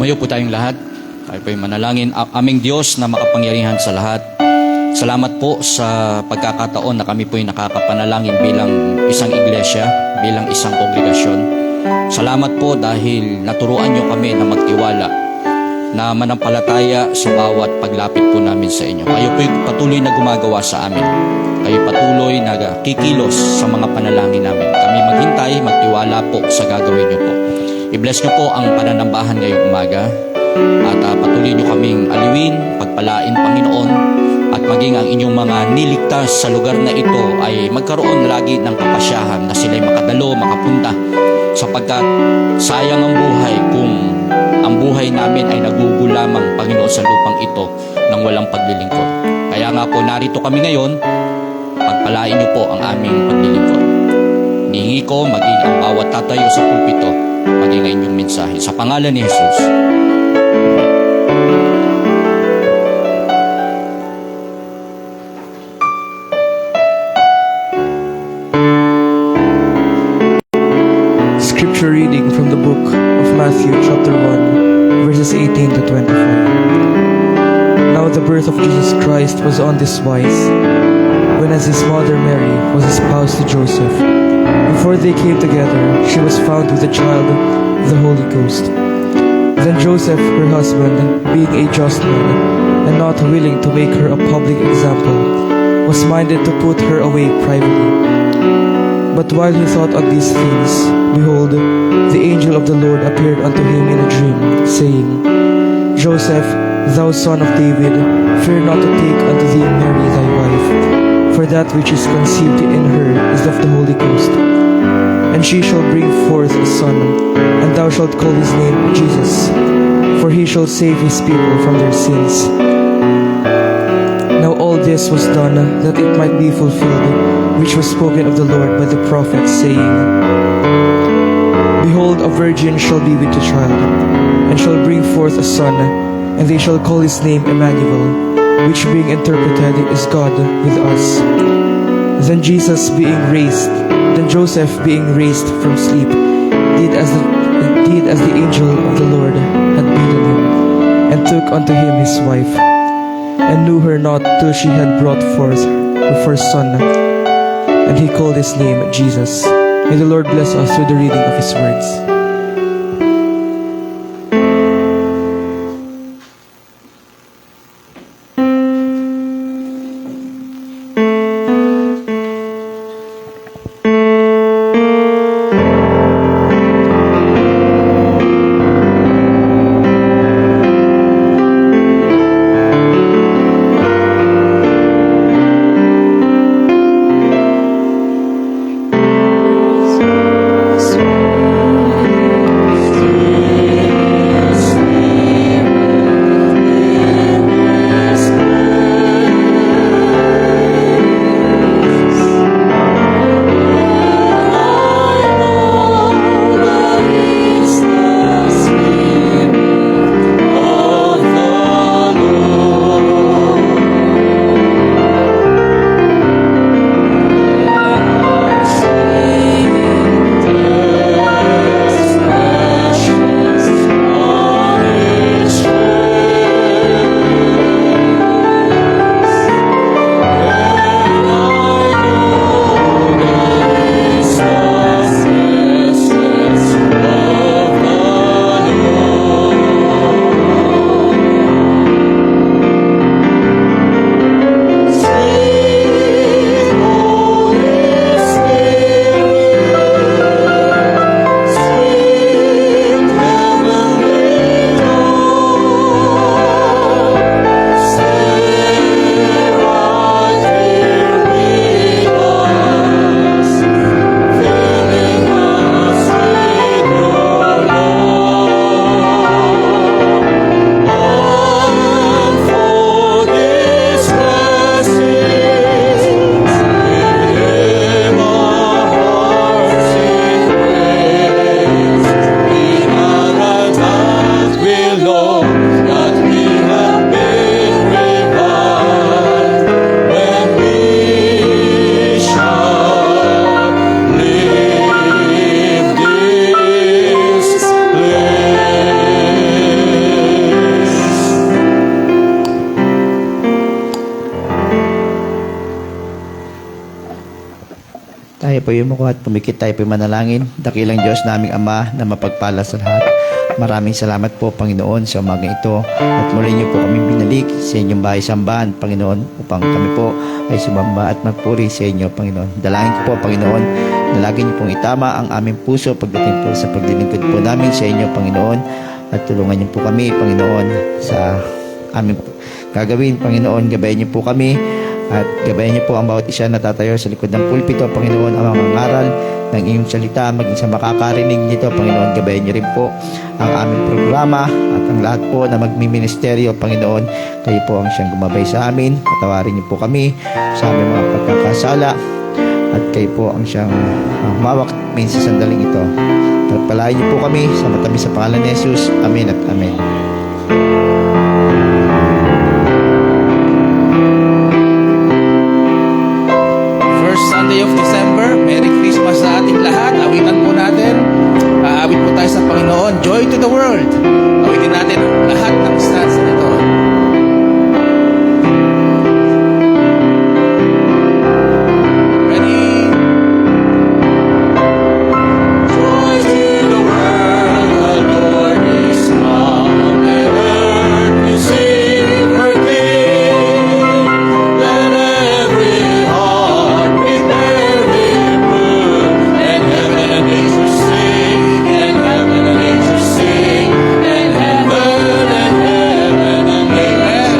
Tumayo po tayong lahat. Tayo po yung manalangin. Aming Diyos na makapangyarihan sa lahat. Salamat po sa pagkakataon na kami po yung nakakapanalangin bilang isang iglesia, bilang isang kongregasyon. Salamat po dahil naturuan nyo kami na magtiwala, na manampalataya sa bawat paglapit po namin sa inyo. Kayo po yung patuloy na gumagawa sa amin. Kayo patuloy na kikilos sa mga panalangin namin. Kami maghintay, magtiwala po sa gagawin nyo po. I-bless nyo po ang pananambahan ngayong umaga. At patuloy nyo kaming aliwin, pagpalain Panginoon, at maging ang inyong mga niligtas sa lugar na ito ay magkaroon lagi ng kapasyahan na sila'y makadalo, makapunta, sapagkat sayang ang buhay kung ang buhay namin ay nagugulamang, Panginoon, sa lupang ito ng walang paglilingkod. Kaya nga po narito kami ngayon, pagpalain niyo po ang aming paglilingkod. Nihingi ko maging ang bawat tatayo sa pulpito, maging ang inyong mensahe. Sa pangalan ni Jesus. Scripture reading from the book of Matthew chapter 1 verses 18 to 25. Now the birth of Jesus Christ was on this wise, when as his mother Mary was espoused to Joseph. Before they came together, she was found with the child of the Holy Ghost. Then Joseph, her husband, being a just man, and not willing to make her a public example, was minded to put her away privately. But while he thought on these things, behold, the angel of the Lord appeared unto him in a dream, saying, Joseph, thou son of David, fear not to take unto thee Mary thy wife, for that which is conceived in her is of the Holy Ghost. And she shall bring forth a son, and thou shalt call his name Jesus, for he shall save his people from their sins. Now all this was done, that it might be fulfilled, which was spoken of the Lord by the prophet, saying, Behold, a virgin shall be with child, and shall bring forth a son, and they shall call his name Emmanuel, which being interpreted is God with us. Then Joseph being raised from sleep, did as the angel of the Lord had bidden him, and took unto him his wife, and knew her not till she had brought forth her first son, and he called his name Jesus. May the Lord bless us through the reading of his words. Tayo po yumuko at pumikit, tayo po manalangin. Dakilang Diyos naming Ama na mapagpala sa lahat. Maraming salamat po, Panginoon, sa umaga ito. At muli niyo po kami binalik sa inyong bahay sambahan, Panginoon, upang kami po ay sumamba at magpuri sa inyo, Panginoon. Dalangin ko po, Panginoon, na lagi niyo pong itama ang aming puso pagdating po sa paglilingkod po namin sa inyo, Panginoon. At tulungan niyo po kami, Panginoon, sa aming gagawin, Panginoon. Gabayan niyo po kami at gabayan niyo po ang bawat isa na tatayo sa likod ng pulpito, Panginoon, ang mga ngaral ng iyong salita, maging sa makakarinig nito, Panginoon. Gabayan niyo rin po ang aming programa at ang lahat po na magmiministeryo, Panginoon. Kayo po ang siyang gumabay sa amin. Patawarin niyo po kami sa aming mga pagkakasala at kayo po ang siyang humawak sa sandaling ito. Pagpalain niyo po kami sa matamis sa pangalan ni Jesus. Amen at amen. First Sunday of December, Merry Christmas sa ating lahat. Awitan po natin. Aawit po tayo sa Panginoon. Joy to the world. Awitin natin lahat ng stanza nito. Ready? Joy to the world, the Lord is come, and earth receive her King. Let every heart prepare Him room, and heaven and nature sing, and heaven and nature sing, and heaven and nature sing.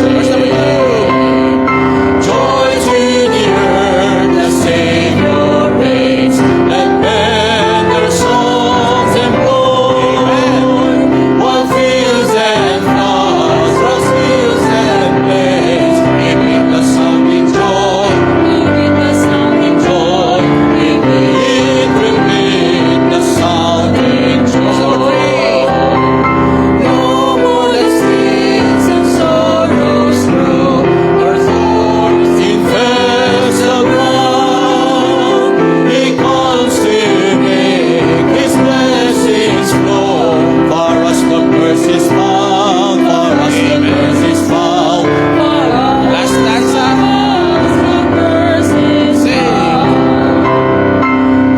Verse number 2. Joy to the earth, the Savior reigns. Let men their songs employ. While fields and flowers, rose fields and plains, we meet the sounding joy. We meet the sounding joy. We meet the sounding joy. No more let sins and sorrows grow, or thorns infest the ground. He comes to make His blessings flow. For us the mercies found, for us the mercies found. Last stanza. Sing.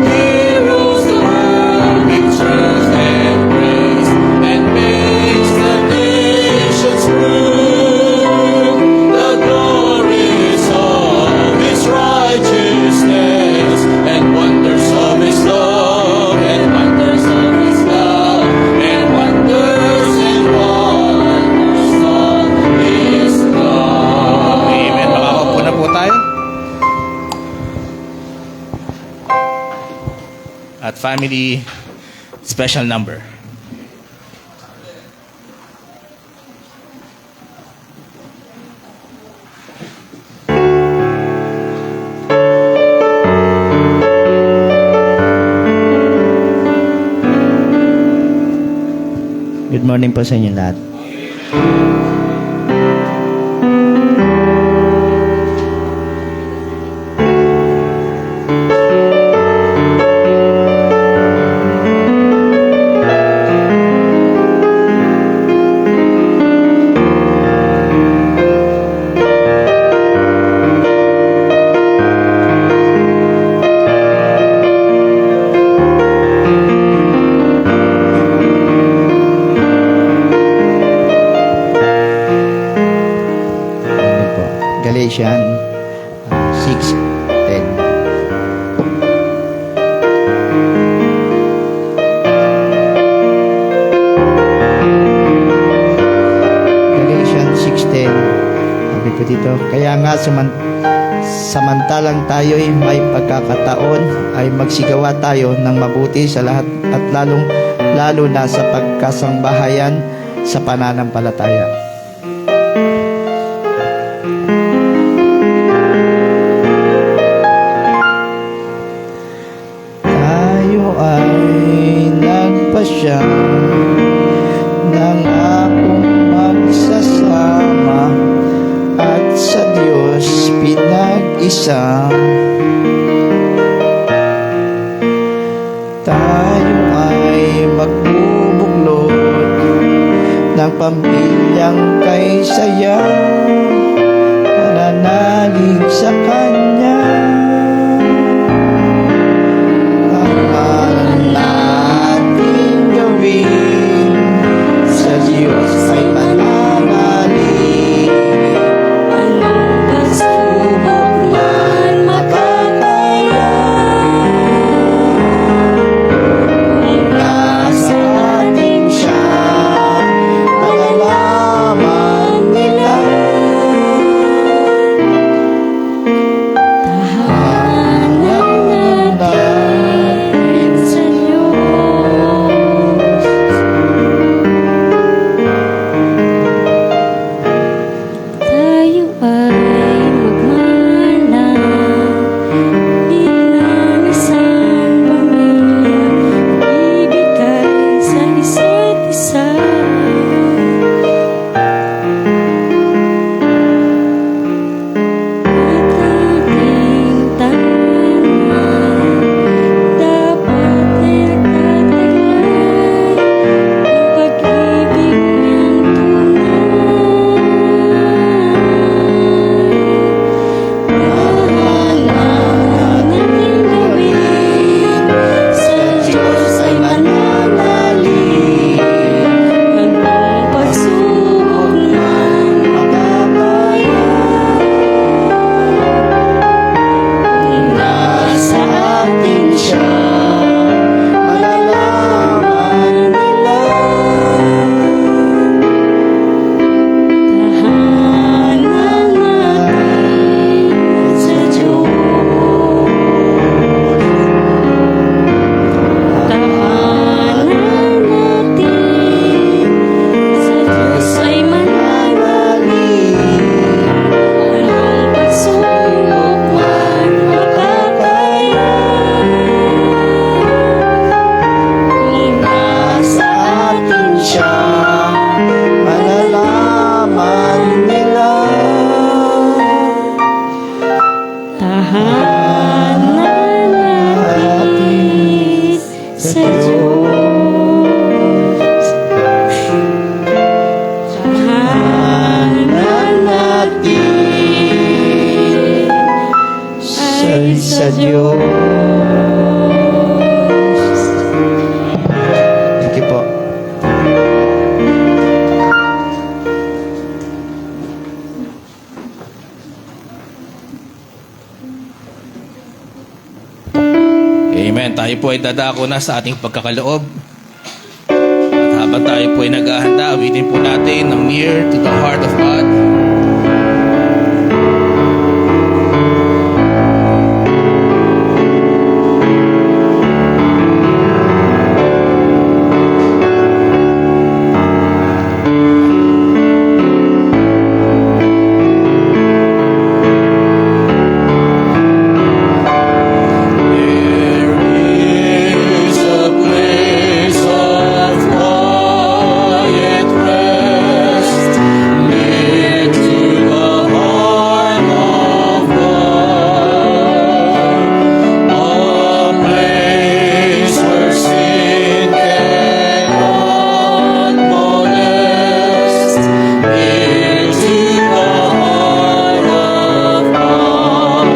He rules the world with truth and grace, and makes the nations prove the glories of His righteousness, and wonders of His love, and wonders of His love, and wonders and wonders of His love. Amen. Makakaupo na po tayo. At family special number. Good morning po sa inyo lahat. Ano po? Galatians 6:10. Galatians 6:10. Sabi po dito, kaya nga samantalang tayo'y may pagkakataon ay magsigawa tayo ng mabuti sa lahat at lalo na sa pagkasangbahayan sa pananampalataya. Tayo ay nagpasya ng akong magsasama at sa Diyos pinag-isa. Tayo ay magbubuklod ng pamilyang kay saya, nananalig sa Kanya. sa Diyos. Thank you po. Amen. Tayo po ay dadako na sa ating pagkakaloob. At habang tayo po ay naghahanda, awitin po natin ang Near to the Heart of God. Is a place of quiet rest, near to the heart of God, a place where sin cannot molest, near to the heart of God.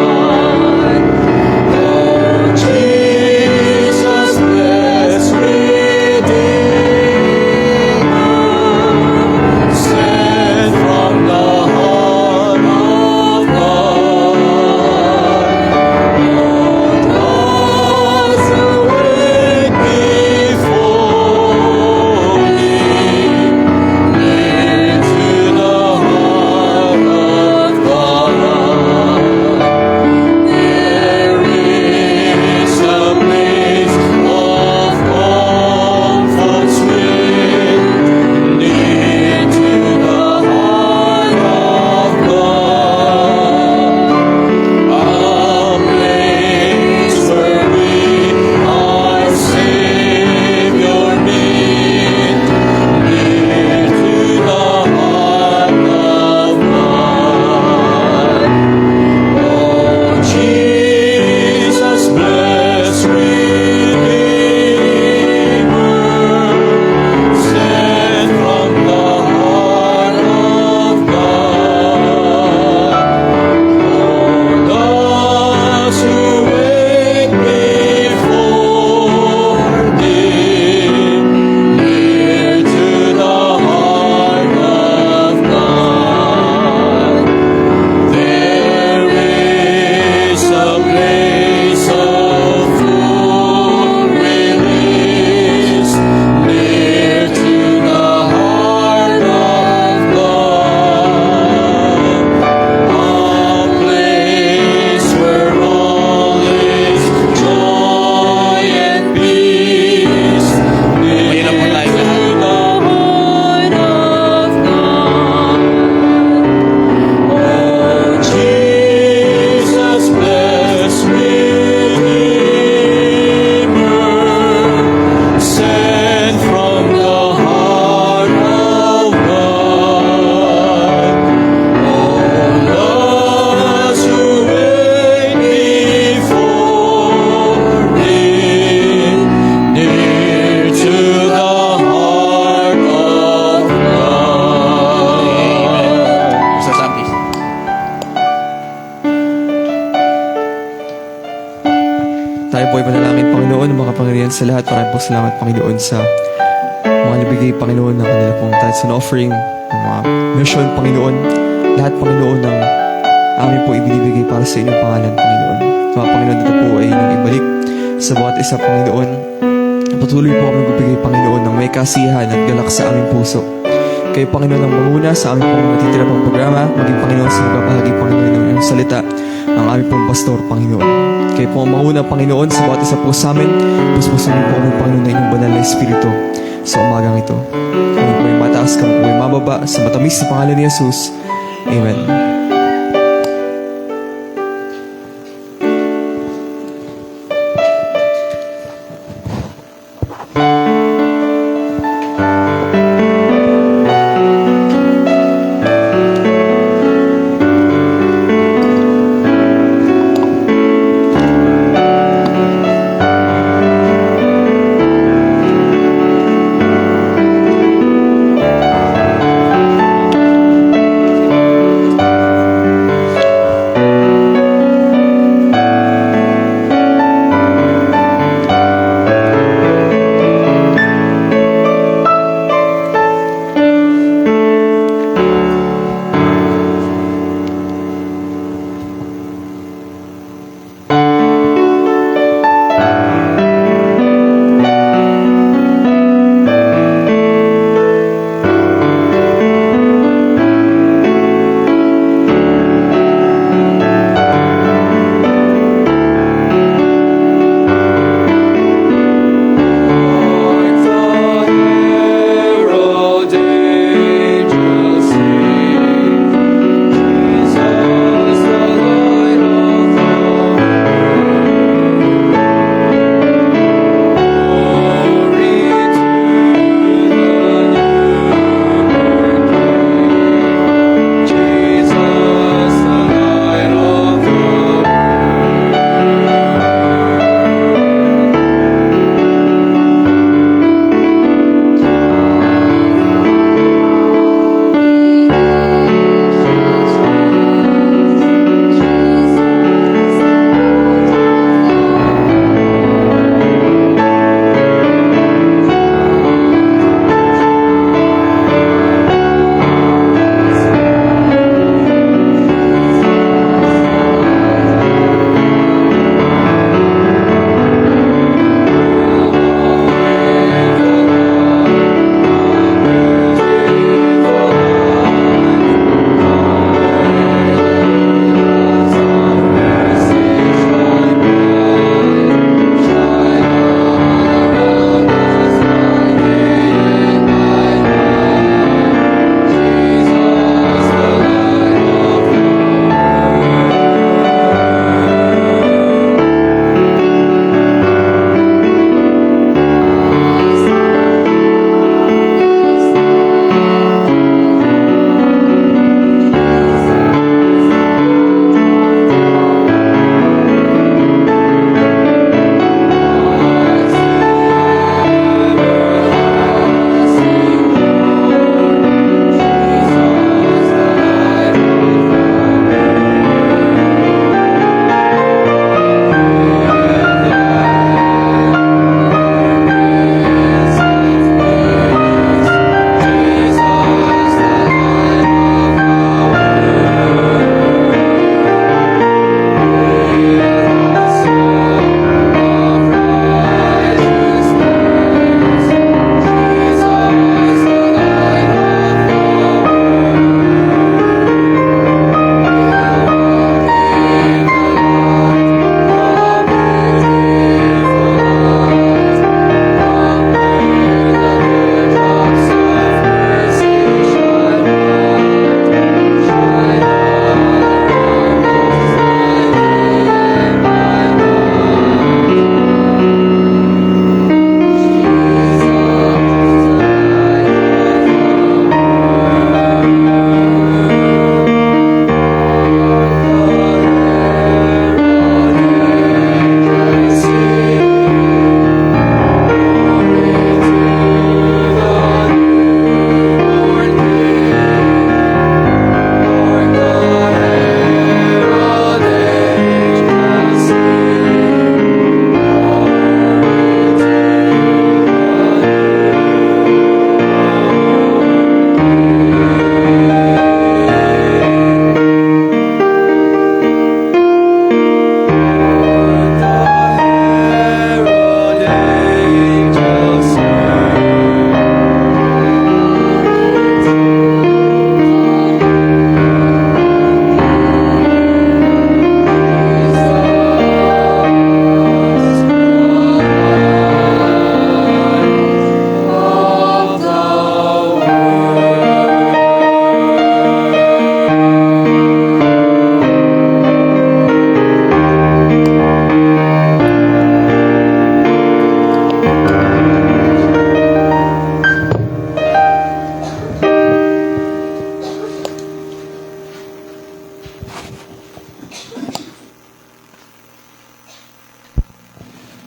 Oh, Jesus, blessed Redeemer, sent from the heart of God. Lord, us awake before Thee, near to the heart of God. There is a place of comfort sweet, near to the heart of God. A place where we our Savior meet, near to the heart of God. Oh, Jesus, blessed Redeemer, sent from the heart of God. Hold us who wait before Thee, near to the heart of God. There is a place of full release, near to the heart of God. A place where all is joy and peace, near Mahirap po tayo to lahat. the heart of God. Oh, Jesus, blessed Redeemer, sent from the heart of God. All us who wait before Thee, near to the heart of God. Sa Satis. Tayo po ay panalangin, Panginoon, mga Panginoon sa lahat. Maraming po salamat, Panginoon, sa mga nabigay, Panginoon, ng kanila pong tithes and offering, ng mga mission, Panginoon. Lahat, Panginoon, ng amin po ibinibigay para sa inyong pangalan, Panginoon. Mga Panginoon, ito po ay nang ibalik sa bawat isa, Panginoon. Patuloy po kami magbibigay, Panginoon, ng may kasiyahan at galak sa aming puso. Kayo, Panginoon, ang manguna sa aming pong natitira pang programa, maging Panginoon sa nagbabahagi, Panginoon, ng iyong salita, ang aming pong pastor, Panginoon. Kayo po ang manguna, Panginoon, sa bawat isa po sa amin. Puspusin niyo po kami, Panginoon, na inyong banal na Espiritu sa umagang ito. Kami po ay mataas, kami po ay mababa, sa matamis na pangalan ni Jesus. Amen.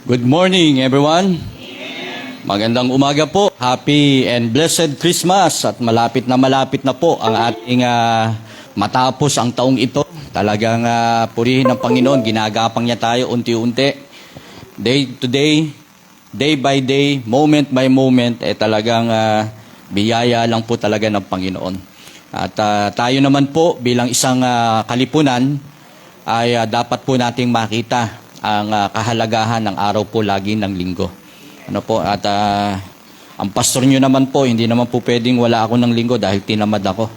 Good morning, everyone. Magandang umaga po. Happy and blessed Christmas. At malapit na po ang ating matapos ang taong ito. Talagang purihin ng Panginoon. Ginagapang niya tayo unti-unti. Day to day, day by day, moment by moment, talagang biyaya lang po talaga ng Panginoon. At tayo naman po bilang isang kalipunan ay dapat po nating makita ang kahalagahan ng araw po lagi ng linggo. Ano po, at ang pastor nyo naman po, hindi naman po pwedeng wala ako ng linggo dahil tinamad ako.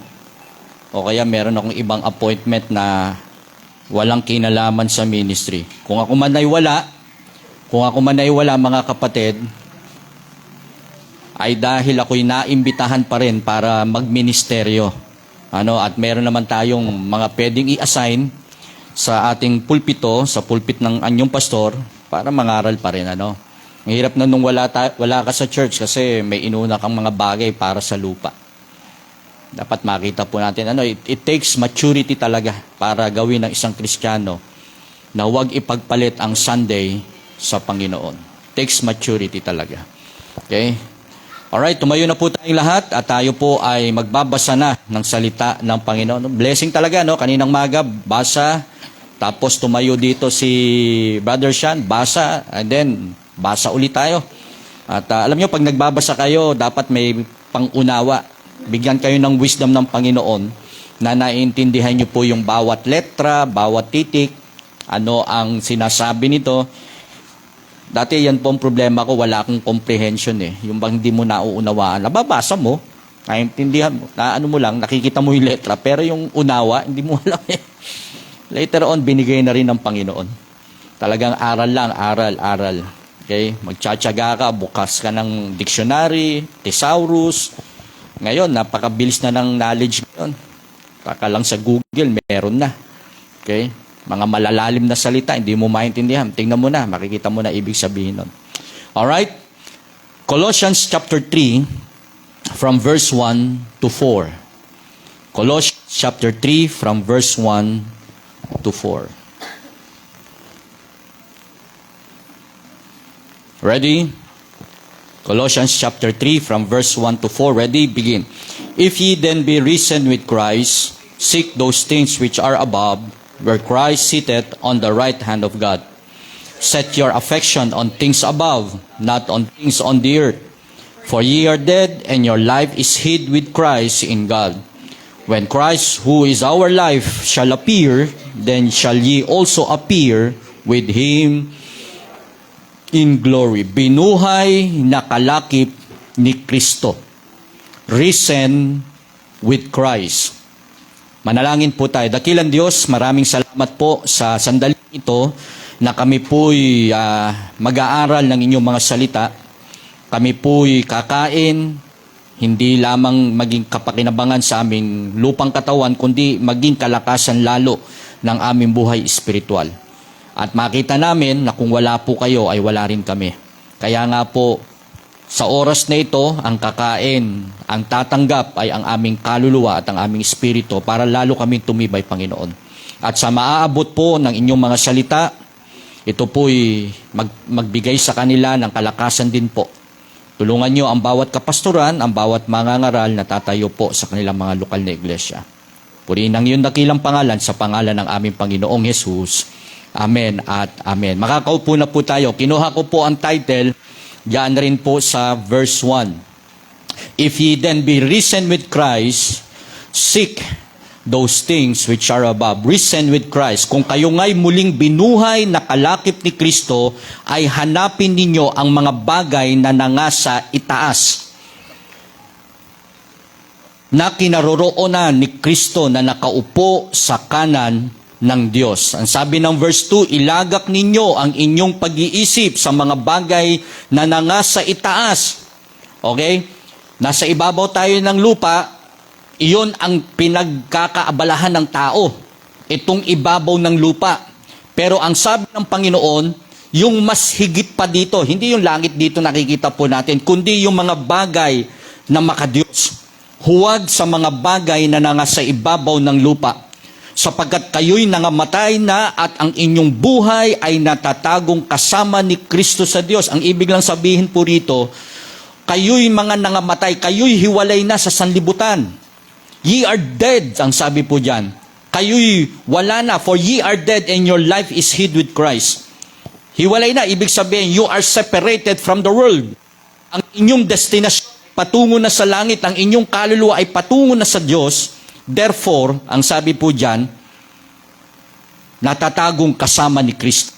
O kaya meron akong ibang appointment na walang kinalaman sa ministry. Kung ako man ay wala mga kapatid, ay dahil ako'y naimbitahan pa rin para magministeryo. At meron naman tayong mga pwedeng i-assign sa ating pulpito, sa pulpit ng anyong pastor, para mangaral pa rin. Ang hirap na nung wala ka sa church kasi may inuna kang mga bagay para sa lupa. Dapat makita po natin, it takes maturity talaga para gawin ng isang Kristiyano na huwag ipagpalit ang Sunday sa Panginoon. Takes maturity talaga. Okay? Alright, tumayo na po tayong lahat at tayo po ay magbabasa na ng salita ng Panginoon. Blessing talaga, kaninang maga, basa, tapos tumayo dito si Brother Sean, basa, and then basa ulit tayo. At alam nyo, pag nagbabasa kayo, dapat may pangunawa. Bigyan kayo ng wisdom ng Panginoon na naiintindihan nyo po yung bawat letra, bawat titik, ano ang sinasabi nito. Dati yan po ang problema ko, wala akong comprehension Yung bang hindi mo nauunawaan. Nababasa mo, naiintindihan mo, mo lang, nakikita mo yung letra, pero yung unawa, hindi mo alam Later on, binigay na rin ng Panginoon. Talagang aral lang, aral. Okay? Magtsatsaga ka, bukas ka ng dictionary, thesaurus. Ngayon, napakabilis na ng knowledge ngayon. Taka lang sa Google, meron na. Okay? Mga malalalim na salita, hindi mo maintindihan. Tingnan mo na, makikita mo na ibig sabihin nun. Alright? Colossians chapter 3, from verse 1 to 4. Colossians chapter 3, from verse 1 to 4. Ready? Colossians chapter 3, from verse 1 to 4. Ready? Begin. If ye then be risen with Christ, seek those things which are above, where Christ sitteth on the right hand of God. Set your affection on things above, not on things on the earth. For ye are dead, and your life is hid with Christ in God. When Christ, who is our life, shall appear, then shall ye also appear with Him in glory. Binuhay na kalakip ni Kristo. Risen with Christ. Manalangin po tayo. Dakilang Diyos, maraming salamat po sa sandali ito na kami po'y mag-aaral ng inyong mga salita. Kami po'y kakain, hindi lamang maging kapakinabangan sa aming lupang katawan, kundi maging kalakasan lalo ng aming buhay espiritual. At makita namin na kung wala po kayo ay wala rin kami. Kaya nga po, sa oras na ito, ang kakain, ang tatanggap ay ang aming kaluluwa at ang aming espiritu para lalo kaming tumibay, Panginoon. At sa maaabot po ng inyong mga salita, ito po'y magbigay sa kanila ng kalakasan din po. Tulungan nyo ang bawat kapastoran, ang bawat mangangaral na tatayo po sa kanilang mga lokal na iglesia. Purihin ang iyong dakilang pangalan sa pangalan ng aming Panginoong Jesus. Amen at amen. Makakaupo na po tayo. Kinuha ko po ang title, diyan rin po sa verse 1. If ye then be risen with Christ, seek those things which are above. Risen with Christ. Kung kayo nga'y muling binuhay na kalakip ni Kristo, ay hanapin ninyo ang mga bagay na nangasa itaas, na kinaroroonan ni Kristo na nakaupo sa kanan ng Diyos. Ang sabi ng verse 2, ilagak ninyo ang inyong pag-iisip sa mga bagay na nangasa itaas. Okay? Nasa ibabaw tayo ng lupa, iyon ang pinagkakaabalahan ng tao. Itong ibabaw ng lupa. Pero ang sabi ng Panginoon, yung mas higit pa dito, hindi yung langit dito nakikita po natin, kundi yung mga bagay na makadiyos. Huwag sa mga bagay na nangasa ibabaw ng lupa. sapagkat kayo'y nangamatay na at ang inyong buhay ay natatagong kasama ni Kristo sa Diyos. Ang ibig lang sabihin po rito, kayo'y mga nangamatay, kayo'y hiwalay na sa sanlibutan. Ye are dead, ang sabi po dyan. Kayo'y wala na, for ye are dead and your life is hid with Christ. Hiwalay na, ibig sabihin, you are separated from the world. Ang inyong destinasyon patungo na sa langit, ang inyong kaluluwa ay patungo na sa Diyos. Therefore, ang sabi po dyan, natatagong kasama ni Kristo.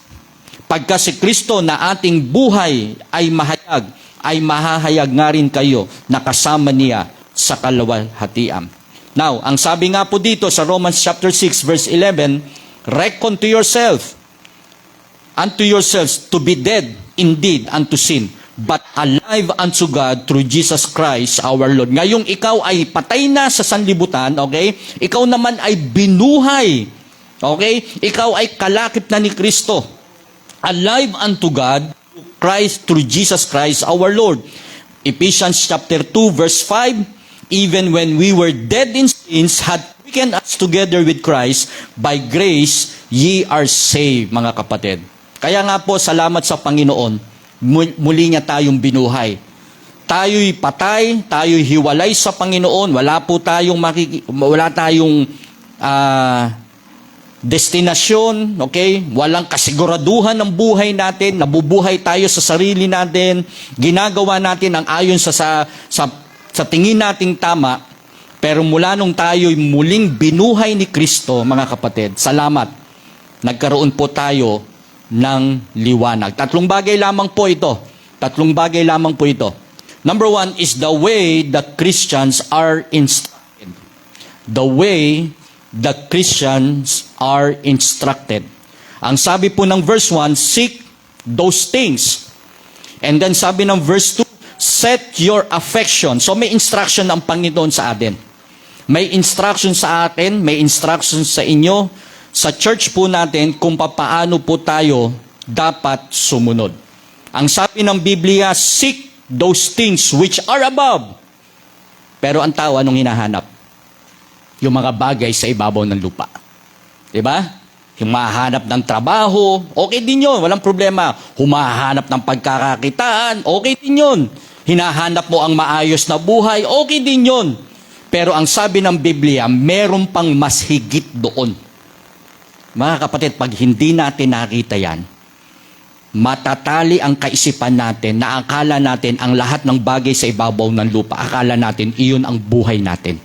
Pagka si Kristo na ating buhay ay mahayag, ay mahahayag nga rin kayo na kasama niya sa kalawalhatian. Now, ang sabi nga po dito sa Romans chapter 6 verse 11, reckon to yourself, unto yourselves to be dead indeed unto sin, but alive unto God through Jesus Christ our Lord. Ngayong ikaw ay patay na sa sanlibutan, okay? Ikaw naman ay binuhay, okay? Ikaw ay kalakip na ni Kristo. Alive unto God Christ through Jesus Christ our Lord. Ephesians chapter 2 verse 5, even when we were dead in sins, had quickened us together with Christ, by grace ye are saved, mga kapatid. Kaya nga po, salamat sa Panginoon, muli niya tayong binuhay. Tayo'y patay, tayo'y hiwalay sa Panginoon, wala tayong destinasyon, okay? Walang kasiguraduhan ng buhay natin, nabubuhay tayo sa sarili natin, ginagawa natin ang ayon sa tingin nating tama, pero mula nung tayo'y muling binuhay ni Kristo, mga kapatid, salamat, nagkaroon po tayo ng liwanag. Tatlong bagay lamang po ito. Number one is the way that Christians are instructed. The way that Christians are instructed. Ang sabi po ng verse 1, seek those things. And then sabi ng verse 2, set your affection. So may instruction ang Panginoon sa atin. May instruction sa atin, may instruction sa inyo, sa church po natin kung paano po tayo dapat sumunod. Ang sabi ng Biblia, seek those things which are above. Pero ang tao, anong hinahanap? Yung mga bagay sa ibabaw ng lupa. Diba? Humahanap ng trabaho, okay din yun, walang problema. Humahanap ng pagkakakitaan, okay din yun. Hinahanap mo ang maayos na buhay, okay din yun. Pero ang sabi ng Biblia, meron pang mas higit doon. Mga kapatid, pag hindi natin nakita yan, matatali ang kaisipan natin na akala natin ang lahat ng bagay sa ibabaw ng lupa, akala natin iyon ang buhay natin.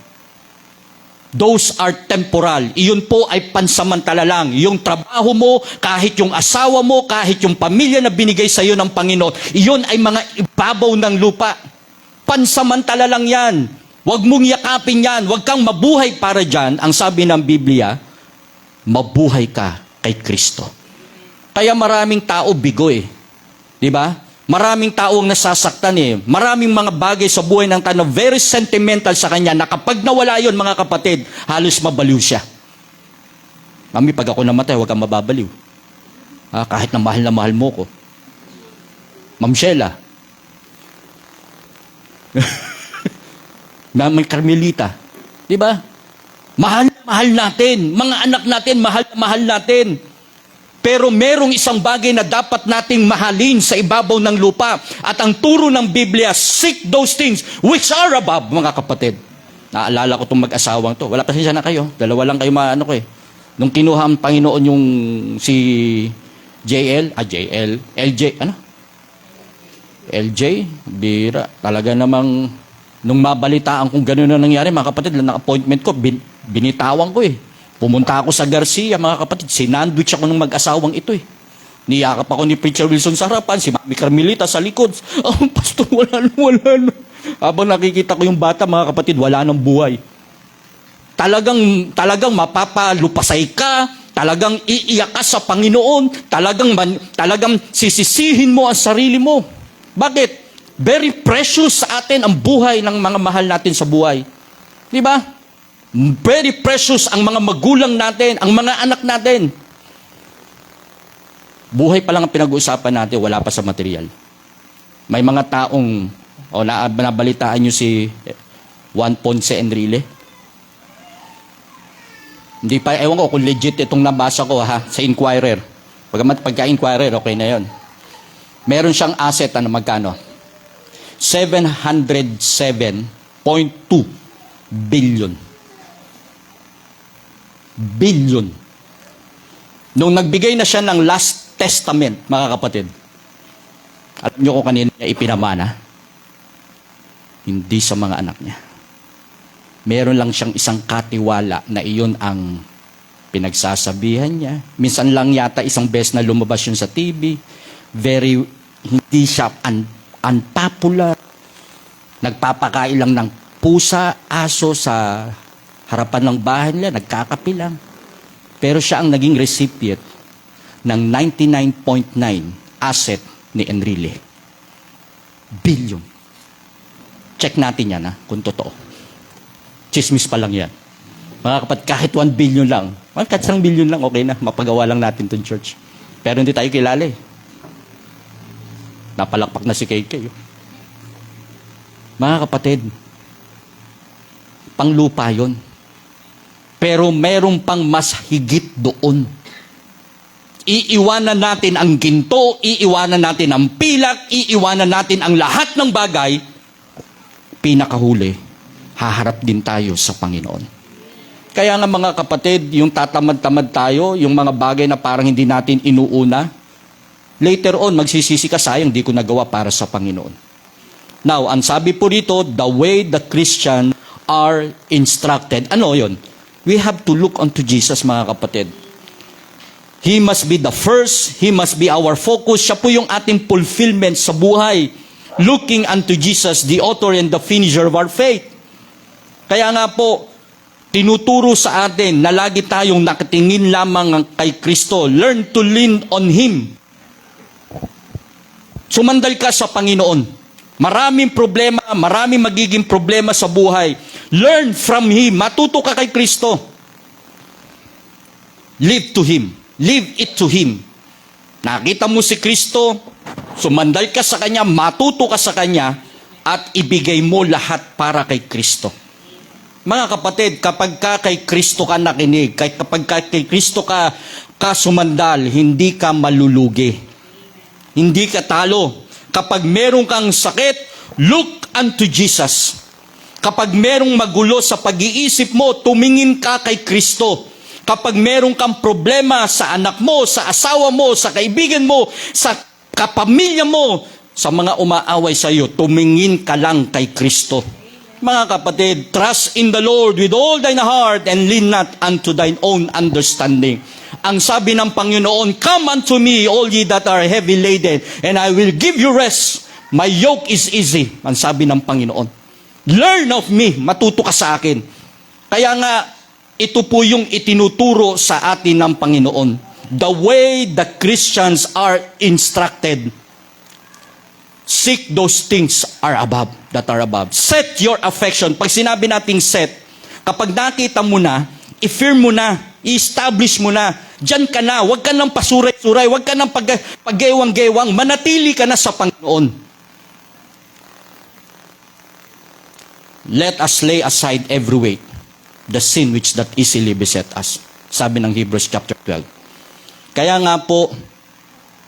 Those are temporal. Iyon po ay pansamantala lang. Yung trabaho mo, kahit yung asawa mo, kahit yung pamilya na binigay sa iyo ng Panginoon, iyon ay mga ibabaw ng lupa. Pansamantala lang yan. Huwag mong yakapin yan. Huwag kang mabuhay para dyan. Ang sabi ng Biblia, mabuhay ka kay Kristo. Kaya maraming tao bigo eh. Di ba? Maraming tao ang nasasaktan eh. Maraming mga bagay sa buhay ng tao very sentimental sa kanya na kapag nawala yon, mga kapatid, halos mabaliw siya. Mami, pag ako namatay, huwag kang mababaliw. Kahit na mahal mo ko. Ma'am Sheila. May Carmelita. Di ba? Mahal natin. Mga anak natin, mahal natin. Pero merong isang bagay na dapat nating mahalin sa ibabaw ng lupa. At ang turo ng Biblia, seek those things which are above, mga kapatid. Naalala ko itong mag-asawang to. Wala pasensya na kayo. Dalawa lang kayo Nung kinuha ang Panginoon yung si LJ, bira. Talaga namang, nung mabalitaan kung gano'n na nangyari, mga kapatid, lang appointment ko, binitawan ko eh. Pumunta ako sa Garcia, mga kapatid. Sinandwich ako ng mag-asawang ito eh. Niyakap ako ni Preacher Wilson sa harapan, si Mami Carmelita sa likod. Pastor, wala na. Habang nakikita ko yung bata, mga kapatid, wala nang buhay. Talagang mapapalupasay ka, talagang iiyak ka sa Panginoon, talagang sisisihin mo ang sarili mo. Bakit? Very precious sa atin ang buhay ng mga mahal natin sa buhay. Di ba? Very precious ang mga magulang natin, ang mga anak natin. Buhay pa lang ang pinag-uusapan natin, wala pa sa material. May mga taong, nabalitaan nyo si Juan Ponce Enrile. Hindi pa, ewan ko kung legit itong nabasa ko ha, sa Inquirer. Pagka-Inquirer, okay na yon. Meron siyang asset, ano magkano? 707.2 billion. Billion. Nung nagbigay na siya ng last testament, mga kapatid, alam niyo kung kanina niya ipinamana? Hindi sa mga anak niya. Meron lang siyang isang katiwala na iyon ang pinagsasabihan niya. Minsan lang yata isang beses na lumabas yun sa TV. Hindi siya unpopular. Nagpapakain lang ng pusa, aso sa harapan ng bahay nila, nagkakapilang. Pero siya ang naging recipient ng 99.9 asset ni Enrile. Billion. Check natin yan kung totoo. Chismis pa lang yan. Mga kapatid, kahit 1 billion lang, kahit 1 billion lang, okay na, mapagawa lang natin itong church. Pero hindi tayo kilala eh. Napalakpak na si KK. Mga kapatid, panglupa yun. Pero meron pang mas higit doon. Iiwanan natin ang ginto, iiwanan natin ang pilak, iiwanan natin ang lahat ng bagay. Pinakahuli, haharap din tayo sa Panginoon. Kaya nga mga kapatid, yung tatamad-tamad tayo, yung mga bagay na parang hindi natin inuuna, later on, magsisisi ka, sayang, di ko nagawa para sa Panginoon. Now, ang sabi po rito, the way the Christian are instructed. Ano yon? We have to look unto Jesus, mga kapatid. He must be the first, He must be our focus. Siya po yung ating fulfillment sa buhay. Looking unto Jesus, the author and the finisher of our faith. Kaya nga po, tinuturo sa atin na lagi tayong nakatingin lamang kay Kristo. Learn to lean on Him. Sumandal ka sa Panginoon. Maraming problema, maraming magiging problema sa buhay. Learn from Him. Matuto ka kay Kristo. Live to Him. Live it to Him. Nakita mo si Kristo, sumandal ka sa Kanya, matuto ka sa Kanya, at ibigay mo lahat para kay Kristo. Mga kapatid, kapag ka kay Kristo ka nakinig, kapag ka kay Kristo ka sumandal, hindi ka malulugi. Hindi ka talo. Kapag meron kang sakit, look unto Jesus. Kapag merong magulo sa pag-iisip mo, tumingin ka kay Kristo. Kapag meron kang problema sa anak mo, sa asawa mo, sa kaibigan mo, sa kapamilya mo, sa mga umaaway sa iyo, tumingin ka lang kay Kristo. Mga kapatid, trust in the Lord with all thine heart and lean not unto thine own understanding. Ang sabi ng Panginoon, come unto me, all ye that are heavy laden, and I will give you rest. My yoke is easy. Ang sabi ng Panginoon. Learn of me, matuto ka sa akin. Kaya nga, ito po yung itinuturo sa atin ng Panginoon. The way the Christians are instructed. Seek those things that are above. Set your affection. Pag sinabi nating set, kapag nakita mo na, i-firm mo na, i-establish mo na, diyan ka na, huwag ka nang pasuray-suray, huwag ka nang paggewang-gewang, manatili ka na sa Panginoon. Let us lay aside every weight, the sin which that easily beset us. Sabi ng Hebrews chapter 12. Kaya nga po,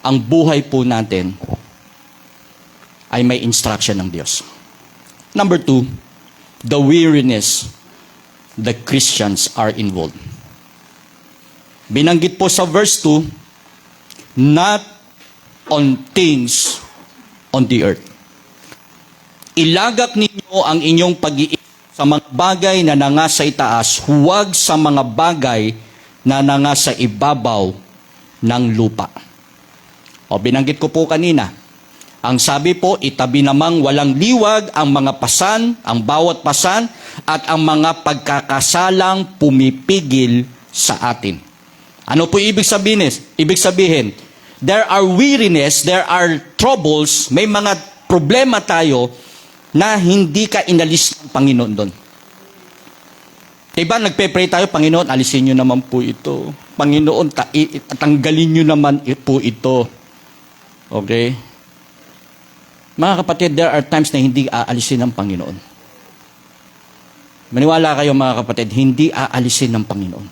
ang buhay po natin ay may instruction ng Diyos. Number 2, the weariness the Christians are involved. Binanggit po sa verse 2, not on things on the earth. Ilagak ninyo ang inyong pag-iisip sa mga bagay na nangasa itaas, huwag sa mga bagay na nangasa ibabaw ng lupa. O binanggit ko po kanina, ang sabi po, itabi namang walang liwag ang mga pasan, ang bawat pasan, at ang mga pagkakasalang pumipigil sa atin. Ano po ibig sabihin? Ibig sabihin, there are weariness, there are troubles, may mga problema tayo na hindi ka inalis ng Panginoon doon. Diba, nagpe-pray tayo, Panginoon, alisin nyo naman po ito. Panginoon, tanggalin nyo naman po ito. Okay? Mga kapatid, there are times na hindi aalisin ng Panginoon. Maniwala kayo mga kapatid, hindi aalisin ng Panginoon.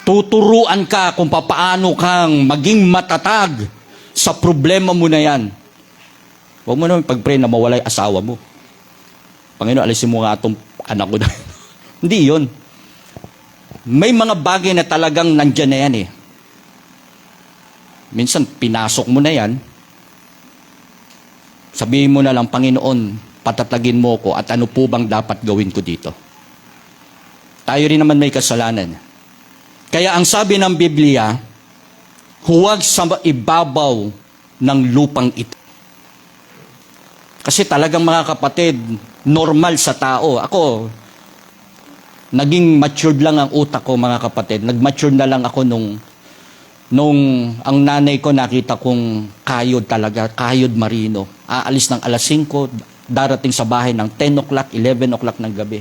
Tuturuan ka kung paano kang maging matatag sa problema mo na yan. Huwag mo naman pag-pray na mawala yung asawa mo. Panginoon, alisin mo nga itong anak ko na. Hindi yun. May mga bagay na talagang nandyan na yan eh. Minsan, pinasok mo na yan. Sabihin mo na lang, Panginoon, patatagin mo ko at ano po bang dapat gawin ko dito. Tayo rin naman may kasalanan. Kaya ang sabi ng Biblia, huwag sa ibabaw ng lupang ito. Kasi talagang mga kapatid, normal sa tao. Ako, naging matured lang ang utak ko mga kapatid. Nag-mature na lang ako nung ang nanay ko nakita kong kayod talaga, kayod marino. Aalis ng alas 5, darating sa bahay ng 10 o'clock, 11 o'clock ng gabi.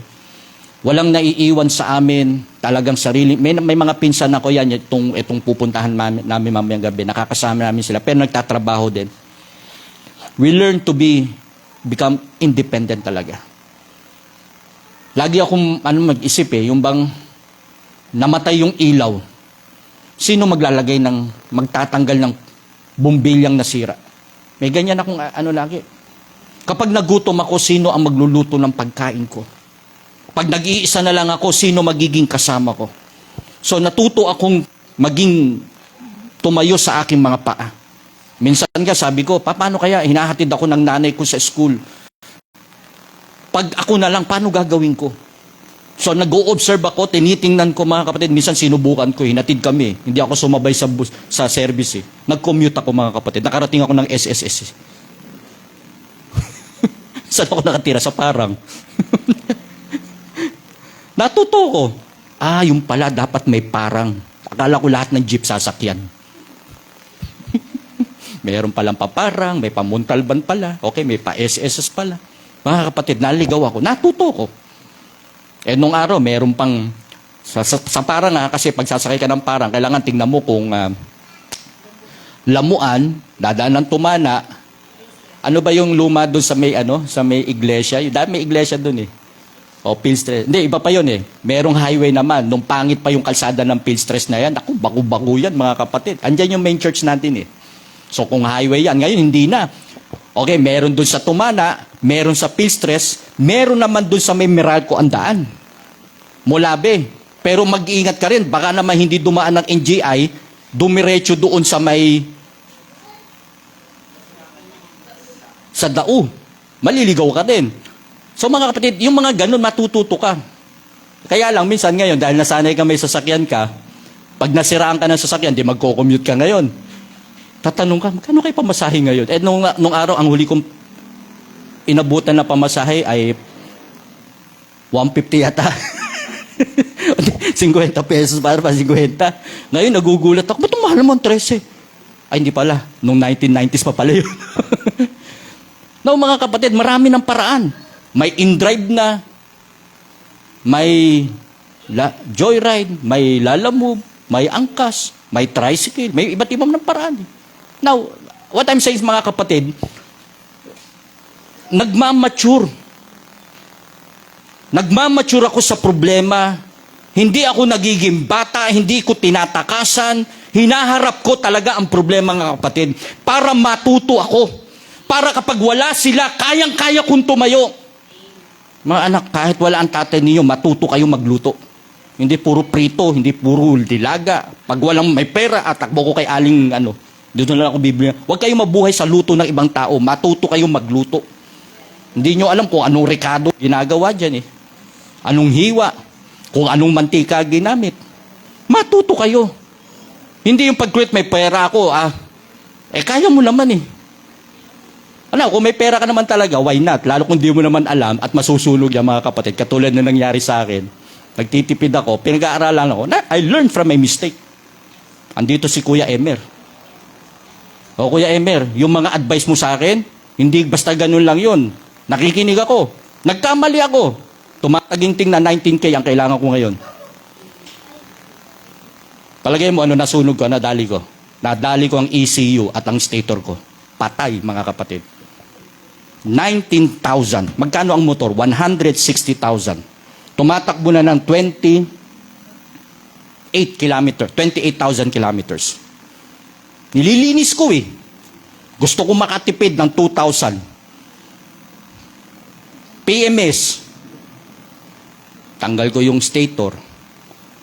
Walang naiiwan sa amin, talagang sarili. May mga pinsan ako yan, itong pupuntahan namin mamayang gabi. Nakakasama namin sila, pero nagtatrabaho din. We learn to become independent talaga. Lagi akong mag-isip yung bang namatay yung ilaw. Sino magtatanggal ng bumbilyang nasira? May ganyan akong lagi. Kapag nagutom ako, sino ang magluluto ng pagkain ko? Pag nag-iisa na lang ako, sino magiging kasama ko? So natuto akong maging tumayo sa aking mga paa. Minsan nga sabi ko, paano kaya hinahatid ako ng nanay ko sa school? Pag ako na lang, paano gagawin ko? So nag-o-observe ako, tinitingnan ko mga kapatid, minsan sinubukan ko, hinatid kami. Hindi ako sumabay sa service. Nag-commute ako mga kapatid. Nakarating ako ng SSS. Saan ako nakatira? Sa Parang. Natuto ko. Yung pala, dapat may parang. Akala ko lahat ng jeep sasakyan. Mayroon palang paparang, may pamuntalban pala. Okay, may pa-SSS pala. Mga kapatid, naligaw ako. Natuto ko. Nung araw, mayroon pang, sa parang kasi pag sasakay ka ng parang, kailangan tingnan mo kung lamuan, dadaan ng tumana. Ano ba yung luma doon sa may iglesia? May iglesia doon eh. O, Pilstres. Hindi, iba pa yun eh. Merong highway naman. Nung pangit pa yung kalsada ng Pilstres na yan, ako, bago-bago yan mga kapatid. Andyan yung main church natin eh. So kung highway yan, ngayon hindi na. Okay, meron dun sa Tumana, meron sa Pilstres, meron naman dun sa may Meralco ang daan. Mulabe. Pero mag-iingat ka rin, baka naman hindi dumaan ng NGI, dumiretso doon sa Dao. Maliligaw ka din. So mga kapatid, yung mga ganun, matututo ka. Kaya lang, minsan ngayon, dahil nasanay ka may sasakyan ka, pag nasiraan ka ng sasakyan, di magko-commute ka ngayon. Tatanong ka, magkano kayo pamasahe ngayon? Nung araw, ang huli kong inabutan na pamasahe ay 150 yata. 50 pesos para pa 50. Ngayon, nagugulat ako, ba't mahal mo ang 13? Ay, hindi pala. Nung 1990s pa pala yun. Now, mga kapatid, marami ng paraan. May in-drive na, may joyride, may lalamove, may angkas, may tricycle, may iba't ibang ng paraan. Now, what I'm saying mga kapatid, nagmamature ako sa problema, hindi ako nagiging bata, hindi ko tinatakasan, hinaharap ko talaga ang problema mga kapatid, para matuto ako, para kapag wala sila, kayang-kaya kong tumayo. Mga anak, kahit wala ang tatay niyo, matuto kayo magluto. Hindi puro prito, hindi puro dilaga. Pag walang may pera, atakbo ko kay aling dito na lang ako Biblia. Huwag kayong mabuhay sa luto ng ibang tao. Matuto kayong magluto. Hindi nyo alam kung anong rekado ginagawa dyan eh. Anong hiwa. Kung anong mantika ginamit. Matuto kayo. Hindi yung pag-create may pera ako. Kaya mo naman eh. Kung may pera ka naman talaga, why not? Lalo kung di mo naman alam at masusunog yan mga kapatid. Katulad na nangyari sa akin. Nagtitipid ako, pinag-aaralan ako. I learned from my mistake. Andito si Kuya Emer. O Kuya Emer, yung mga advice mo sa akin, hindi basta ganun lang yun. Nakikinig ako. Nagkamali ako. Tumataginting na 19K ang kailangan ko ngayon. Palagay mo, nasunog ko, nadali ko. Nadali ko ang ECU at ang stator ko. Patay, mga kapatid. 19,000. Magkano ang motor? 160,000. Tumatakbo na ng 28 28,000 kilometers. Nililinis ko eh. Gusto ko makatipid ng 2,000. PMS. Tanggal ko yung stator.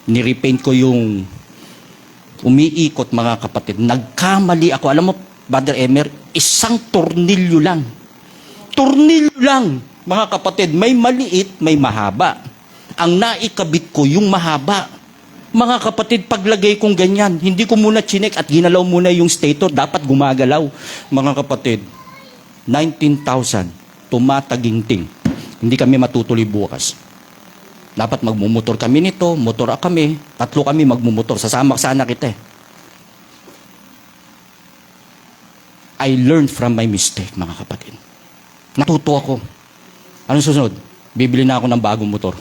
Nirepaint ko yung umiikot, mga kapatid. Nagkamali ako. Alam mo, Brother Emer, isang tornilyo lang. Tornilyo lang, mga kapatid. May maliit, may mahaba. Ang naikabit ko, yung mahaba. Mga kapatid, paglagay kong ganyan, hindi ko muna chinek at ginalaw muna yung stator. Dapat gumagalaw. Mga kapatid, 19,000. Tumataginting. Hindi kami matutuloy bukas. Dapat magmumotor kami nito, motor kami, 3 kami magmumotor. Sasama sana kita eh. I learned from my mistake, mga kapatid. Natuto ako. Anong susunod? Bibili na ako ng bagong motor.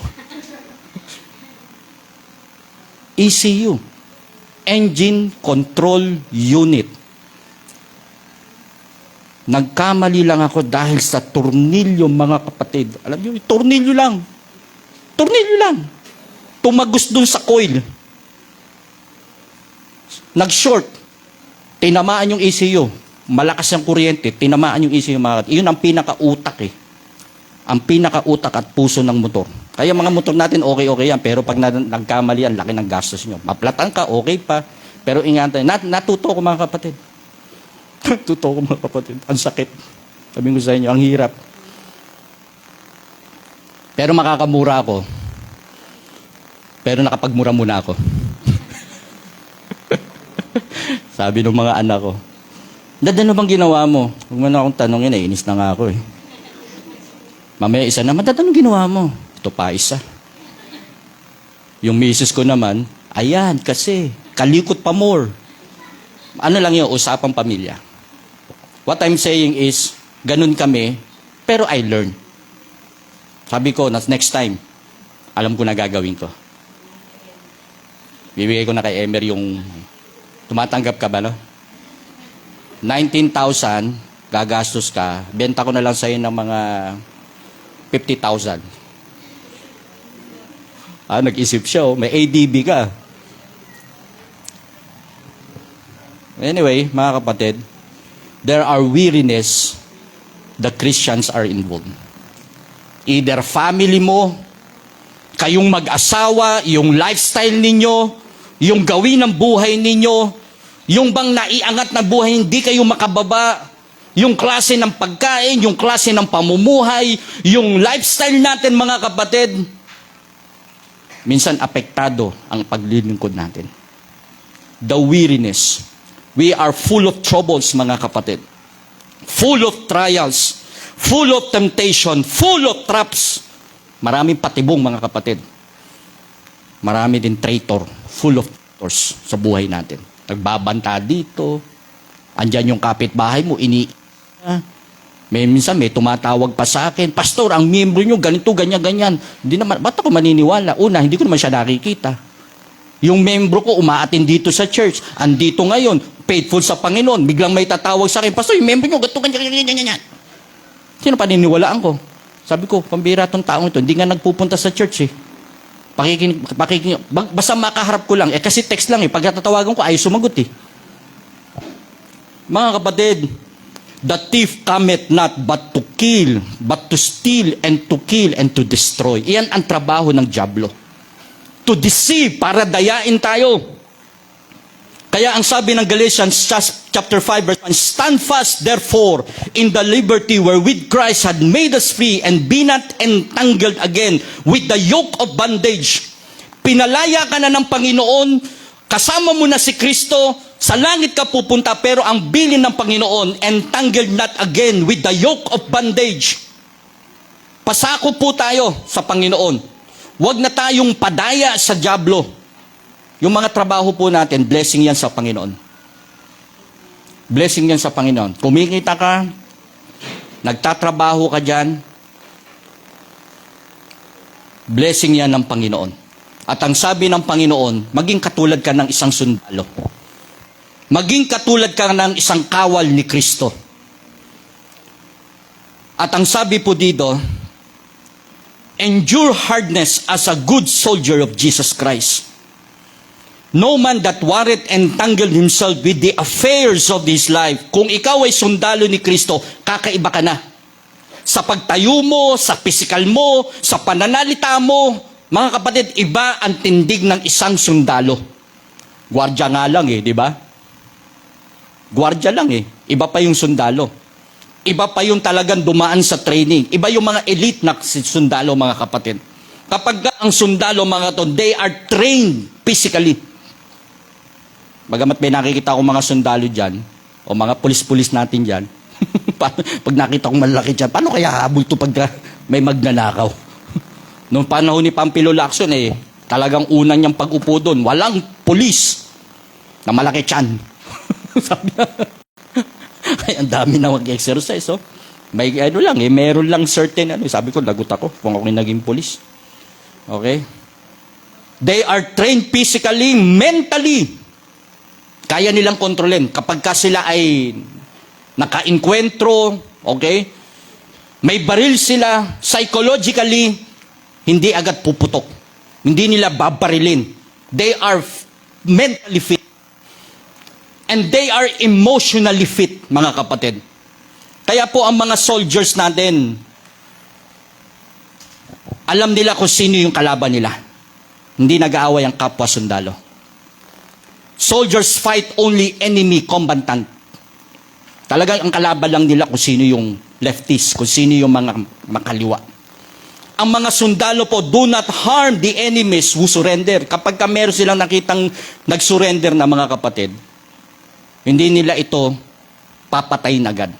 ECU. Engine Control Unit. Nagkamali lang ako dahil sa tornilyo, mga kapatid. Alam niyo, tornilyo lang. Tornilyo lang. Tumagos dun sa coil. Nag-short. Tinamaan yung ECU. Malakas ang kuryente. Tinamaan yung ECU, mga kapatid. Iyon ang pinakautak eh. Ang pinakautak at puso ng motor. Kaya mga motor natin, okay yan. Pero pag nagkamali, ang laki ng gastos nyo. Maplatan ka, okay pa. Pero ingatan, natuto ko, mga kapatid. Natuto ko, mga kapatid. Ang sakit. Sabi ko sa inyo, ang hirap. Pero makakamura ako. Pero nakapagmura muna ako. Sabi ng mga anak ko, Dad, ano bang ginawa mo? Huwag mo na akong tanongin, inis na nga ako eh. Mamaya isa naman, Dad, anong ginawa mo? Ito pa isa. Yung misis ko naman, ayan, kasi, kalikot pa more. Ano lang yun, usapang pamilya. What I'm saying is, ganun kami, pero I learn. Sabi ko, next time, alam ko na gagawin ko. Bibigay ko na kay Emer yung, tumatanggap ka ba, no? 19,000, gagastos ka, benta ko na lang sa'yo ng mga 50,000. Nag-isip siya, may ADB ka. Anyway, mga kapatid, there are weariness the Christians are involved. Either family mo, kayong mag-asawa, yung lifestyle ninyo, yung gawin ng buhay ninyo, yung bang naiangat na buhay, hindi kayo makababa, yung klase ng pagkain, yung klase ng pamumuhay, yung lifestyle natin, mga kapatid, minsan apektado ang paglilingkod natin. The weariness. We are full of troubles, mga kapatid. Full of trials. Full of temptation. Full of traps. Maraming patibong, mga kapatid. Marami din traitor. Full of traitors sa buhay natin. Nagbabanta dito. Andyan yung kapitbahay mo, minsan may tumatawag pa sa akin, Pastor, ang miyembro nyo, ganito, ganyan. Hindi naman, ba't ako maniniwala? Una, hindi ko naman siya nakikita. Yung membro ko, umaatin dito sa church, andito ngayon, faithful sa Panginoon, biglang may tatawag sa akin, Pastor, yung membro nyo, ganito, ganyan. Sino paniniwalaan ko? Sabi ko, pambira tong taong ito, hindi nga nagpupunta sa church eh. Basta makaharap ko lang, kasi text lang eh, pag natatawagan ko, ayaw sumagot eh. Mga kapatid, the thief cometh not but to kill, but to steal and to kill and to destroy. Iyan ang trabaho ng dyablo. To deceive, para dayain tayo. Kaya ang sabi ng Galatians chapter 5 verse 1, stand fast therefore in the liberty wherewith Christ had made us free, and be not entangled again with the yoke of bondage. Pinalaya ka na ng Panginoon, kasama mo na si Kristo, sa langit ka pupunta, pero ang bilin ng Panginoon, entangled not again with the yoke of bondage. Pasako po tayo sa Panginoon. Huwag na tayong padaya sa dyablo. Yung mga trabaho po natin, blessing yan sa Panginoon. Blessing yan sa Panginoon. Kumikita ka, nagtatrabaho ka dyan, blessing yan ng Panginoon. At ang sabi ng Panginoon, maging katulad ka ng isang sundalo. Maging katulad ka ng isang kawal ni Kristo. At ang sabi po dito, endure hardness as a good soldier of Jesus Christ. No man that warreth entangled himself with the affairs of this life. Kung ikaw ay sundalo ni Kristo, kakaiba ka na. Sa pagtayo mo, sa pisikal mo, sa pananalita mo, mga kapatid, iba ang tindig ng isang sundalo. Gwardya nga lang di ba? Gwardya lang Iba pa yung sundalo. Iba pa yung talagang dumaan sa training. Iba yung mga elite na sundalo, mga kapatid. Kapag ang sundalo, mga to, they are trained physically. Bagamat may nakikita akong mga sundalo dyan, o mga pulis-pulis natin dyan, pag nakita kong malaki dyan, paano kaya habol to pag may magnanakaw? Noong panahon ni Pampilo Lacson, talagang una niyang pag-upo doon, walang pulis na malaki tiyan. Sabi niya, ay, ang dami na mag-exercise. May meron lang certain, sabi ko, lagot ako kung ako naging pulis. Okay? They are trained physically, mentally. Kaya nilang kontrolin. Kapag ka sila ay naka-enkwentro, okay? May baril sila, psychologically, hindi agad puputok. Hindi nila babarilin. They are mentally fit. And they are emotionally fit, mga kapatid. Kaya po ang mga soldiers natin, alam nila kung sino yung kalaban nila. Hindi nag-aaway ang kapwa sundalo. Soldiers fight only enemy combatant. Talagang ang kalaban lang nila kung sino yung leftist, kung sino yung mga makaliwa. Ang mga sundalo po, do not harm the enemies who surrender. Kapag ka meron silang nakitang nag-surrender na mga kapatid, hindi nila ito papatayin agad.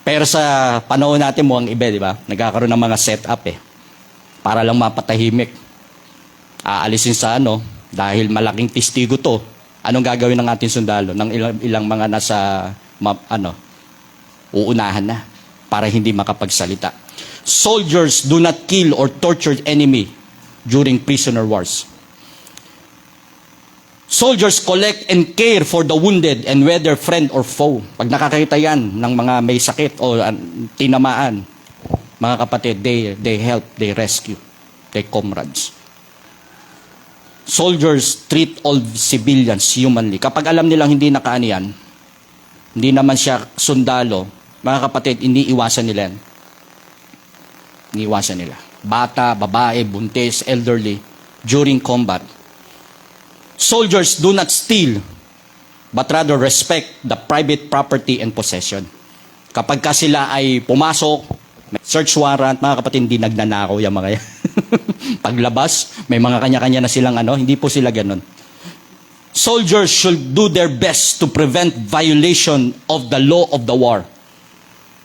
Pero sa panahon natin mo ang iba, di ba? Nagkakaroon ng mga setup para lang mapatahimik. Aalisin sa dahil malaking testigo to, anong gagawin ng ating sundalo? Ng ilang mga nasa, uunahan na para hindi makapagsalita. Soldiers do not kill or torture enemy during prisoner wars. Soldiers collect and care for the wounded and whether friend or foe. Pag nakakita yan ng mga may sakit o tinamaan, mga kapatid, they help, they rescue, they comrades. Soldiers treat all civilians humanly. Kapag alam nilang hindi nakaaniyan, hindi naman siya sundalo, mga kapatid, iniiwasan nila yan. Iniiwasan nila. Bata, babae, buntis, elderly, during combat. Soldiers do not steal, but rather respect the private property and possession. Kapag ka sila ay pumasok, may search warrant, mga kapatid, hindi nagnanakaw yung mga yan. Paglabas, may mga kanya-kanya na silang hindi po sila ganun. Soldiers should do their best to prevent violation of the law of the war.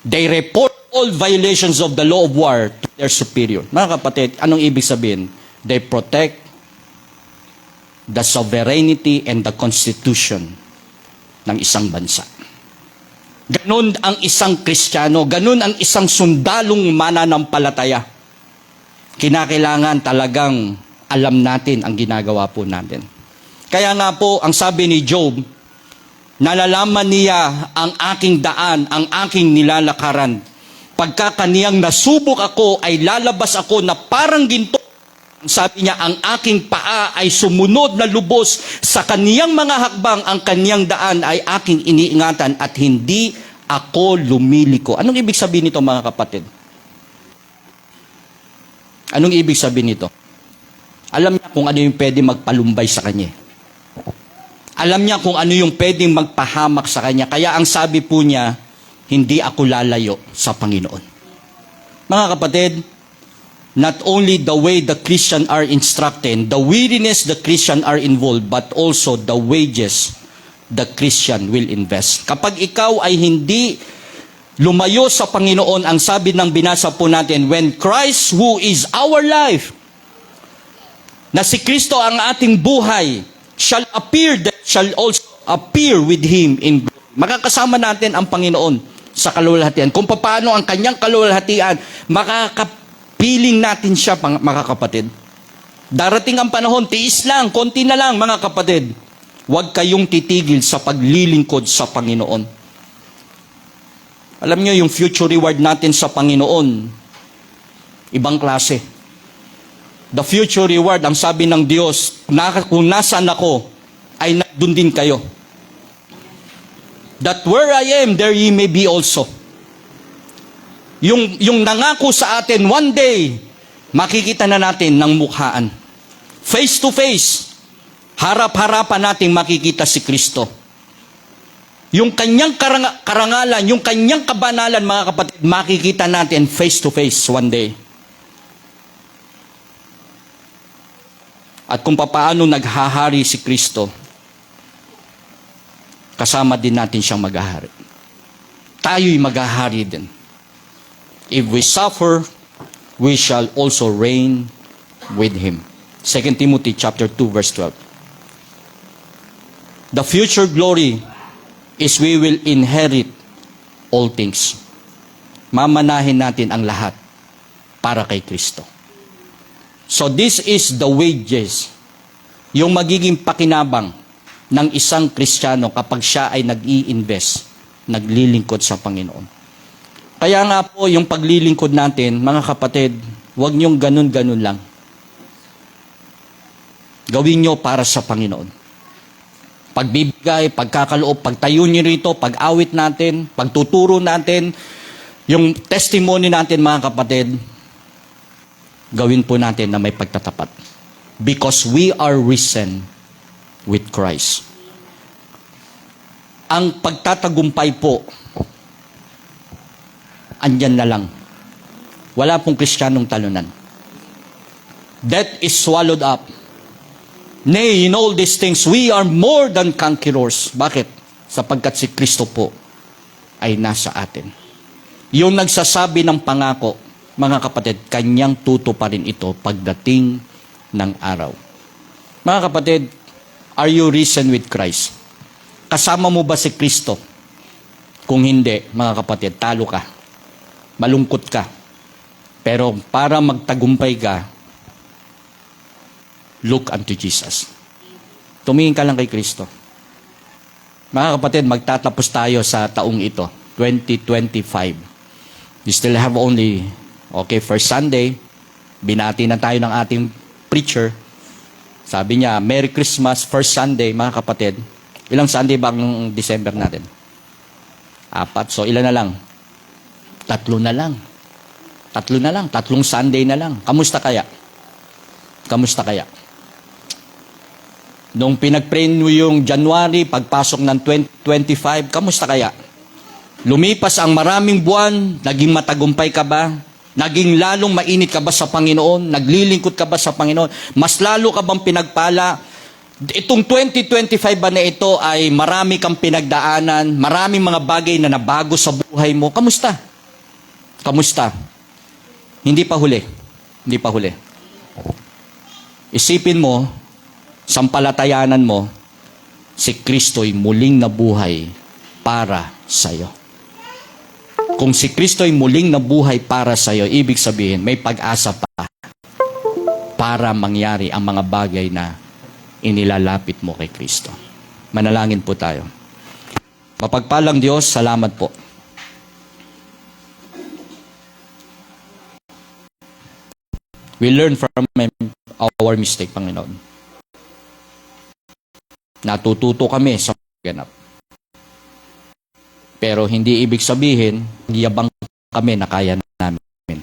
They report all violations of the law of war to their superior. Mga kapatid, anong ibig sabihin? They protect the sovereignty and the constitution ng isang bansa. Ganun ang isang Kristiyano, ganun ang isang sundalong mananampalataya. Kinakailangan talagang alam natin ang ginagawa po natin. Kaya nga po, ang sabi ni Job, nalalaman niya ang aking daan, ang aking nilalakaran. Pagka kaniyang nasubok ako, ay lalabas ako na parang ginto. Sabi niya, ang aking paa ay sumunod na lubos sa kaniyang mga hakbang, ang kaniyang daan ay aking iniingatan at hindi ako lumiliko. Anong ibig sabihin nito, mga kapatid? Anong ibig sabihin nito? Alam niya kung ano yung pwede magpalumbay sa kanya. Alam niya kung ano yung pwedeng magpahamak sa kanya. Kaya ang sabi po niya, hindi ako lalayo sa Panginoon. Mga kapatid, not only the way the Christian are instructed, the weariness the Christian are involved, but also the wages the Christian will invest. Kapag ikaw ay hindi lumayo sa Panginoon, ang sabi ng binasa po natin, when Christ who is our life, na si Kristo ang ating buhay, shall appear, that shall also appear with Him in glory. Makakasama natin ang Panginoon sa kaluwalhatian. Kung paano ang kanyang kaluwalhatian, makakapiling natin siya, mga kapatid. Darating ang panahon, tiis lang, konti na lang, mga kapatid. Huwag kayong titigil sa paglilingkod sa Panginoon. Alam niyo, yung future reward natin sa Panginoon, ibang klase. The future reward, ang sabi ng Diyos, kung nasaan ako, ay nandun din kayo. That where I am, there ye may be also. Yung nangako sa atin, one day, makikita na natin ng mukhaan. Face to face, harap-harapan natin makikita si Kristo. Yung kanyang karangalan, yung kanyang kabanalan, mga kapatid, makikita natin face to face one day. At kung paano naghahari si Kristo, kasama din natin siyang maghahari. Tayo'y maghahari din. If we suffer, we shall also reign with Him. 2 Timothy chapter 2 verse 12. The future glory is we will inherit all things. Mamanahin natin ang lahat para kay Kristo. So this is the wages, yung magiging pakinabang ng isang Kristiyano kapag siya ay nag-i-invest, naglilingkod sa Panginoon. Kaya nga po, yung paglilingkod natin, mga kapatid, huwag niyong ganun-ganun lang. Gawin niyo para sa Panginoon. Pagbibigay, pagkakaloob, pagtayo niyo rito, pag-awit natin, pagtuturo natin, yung testimony natin, mga kapatid, gawin po natin na may pagtatapat. Because we are risen with Christ. Ang pagtatagumpay po, andyan na lang. Wala pong Kristiyanong talunan. Death is swallowed up. Nay, in all these things, we are more than conquerors. Bakit? Sapagkat si Kristo po ay nasa atin. Yung nagsasabi ng pangako, mga kapatid, kanyang tutuparin ito pagdating ng araw. Mga kapatid, are you risen with Christ? Kasama mo ba si Kristo? Kung hindi, mga kapatid, talo ka. Malungkot ka. Pero para magtagumpay ka, look unto Jesus. Tumingin ka lang kay Kristo. Mga kapatid, magtatapos tayo sa taong ito, 2025. You still have only, first Sunday, binati na tayo ng ating preacher. Sabi niya, Merry Christmas, first Sunday, mga kapatid. Ilang Sunday ba ang December natin? 4. So, ilan na lang? 3 na lang. 3 na lang. 3 Sunday na lang. Kamusta kaya? Kamusta kaya? Nung pinag-pray nyo yung January, pagpasok ng 2025, kamusta kaya? Lumipas ang maraming buwan, naging matagumpay ka ba? Naging lalong mainit ka ba sa Panginoon? Naglilingkod ka ba sa Panginoon? Mas lalo ka bang pinagpala? Itong 2025 ba na ito ay marami kang pinagdaanan, maraming mga bagay na nabago sa buhay mo. Kamusta? Kamusta? Hindi pa huli. Hindi pa huli. Isipin mo, sampalatayanan mo, si Kristo'y muling nabuhay para sa'yo. Kung si Kristo'y muling nabuhay para sa'yo, ibig sabihin, may pag-asa pa para mangyari ang mga bagay na inilalapit mo kay Kristo. Manalangin po tayo. Mapagpalang Diyos, salamat po. We learn from our mistake, Panginoon. Natututo kami sa ganap. Pero hindi ibig sabihin, yabang kami na kaya namin.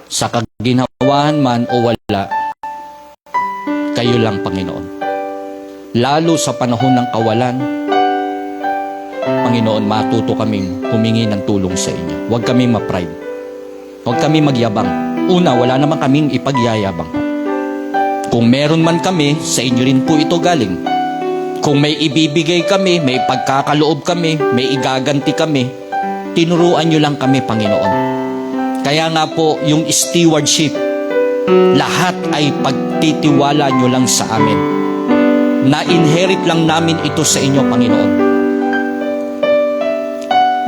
Sa kaginhawahan man o wala, kayo lang, Panginoon. Lalo sa panahon ng kawalan, Panginoon, matuto kaming humingi ng tulong sa inyo. Huwag kaming ma-pride. Huwag kami magyabang. Una, wala naman kaming ipagyayabang. Kung meron man kami, sa inyo rin po ito galing. Kung may ibibigay kami, may pagkakaloob kami, may igaganti kami, tinuruan nyo lang kami, Panginoon. Kaya nga po, yung stewardship, lahat ay pagtitiwala nyo lang sa amin. Na-inherit lang namin ito sa inyo, Panginoon.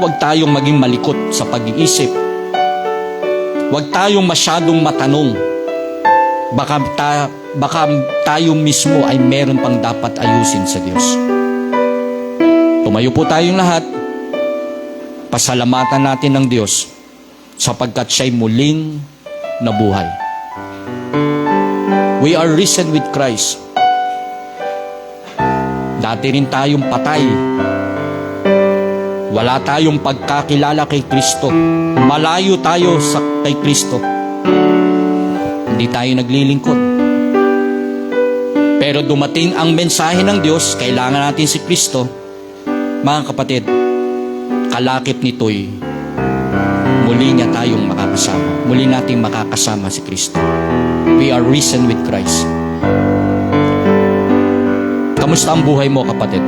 Huwag tayong maging malikot sa pag-iisip. Huwag tayong masyadong matanong. Baka tayo mismo ay meron pang dapat ayusin sa Diyos. Tumayo po tayong lahat. Pasalamatan natin ng Diyos sapagkat siya'y muling na buhay. We are risen with Christ. Dati rin tayong patay. Wala tayong pagkakilala kay Kristo. Malayo tayo kay Kristo. Hindi tayo naglilingkod. Pero dumating ang mensahe ng Diyos, kailangan natin si Kristo. Mga kapatid, kalakip nito'y muli niya tayong makakasama. Muli nating makakasama si Kristo. We are risen with Christ. Kamusta ang buhay mo, kapatid?